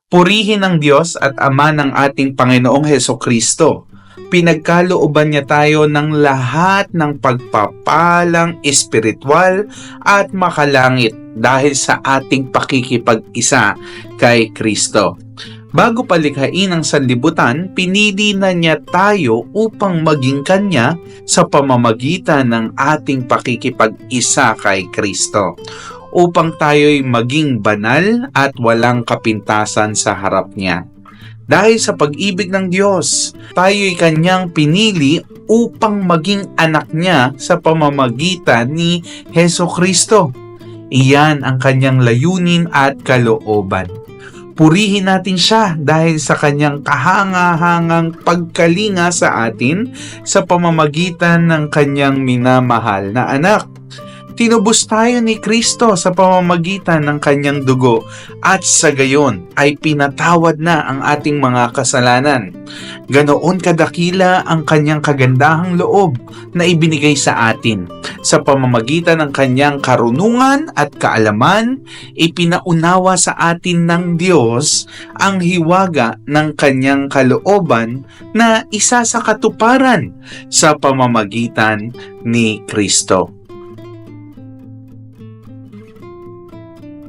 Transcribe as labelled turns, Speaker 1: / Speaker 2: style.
Speaker 1: Purihin ang Diyos at Ama ng ating Panginoong Hesukristo. Pinagkalooban niya tayo ng lahat ng pagpapalang espiritual at makalangit dahil sa ating pakikipag-isa kay Kristo. Bago palikhain ang sanlibutan, pinili na niya tayo upang maging Kanya sa pamamagitan ng ating pakikipag-isa kay Kristo, upang tayo'y maging banal at walang kapintasan sa harap niya. Dahil sa pag-ibig ng Diyos, tayo'y Kanyang pinili upang maging anak niya sa pamamagitan ni Hesukristo. Iyan ang Kanyang layunin at kalooban. Purihin natin siya dahil sa Kanyang kahangahangang pagkalinga sa atin sa pamamagitan ng Kanyang minamahal na anak. Tinubos tayo ni Kristo sa pamamagitan ng Kanyang dugo at sa gayon ay pinatawad na ang ating mga kasalanan. Ganoon kadakila ang Kanyang kagandahang loob na ibinigay sa atin. Sa pamamagitan ng Kanyang karunungan at kaalaman, ipinaunawa sa atin ng Diyos ang hiwaga ng Kanyang kalooban na isa sa katuparan sa pamamagitan ni Kristo.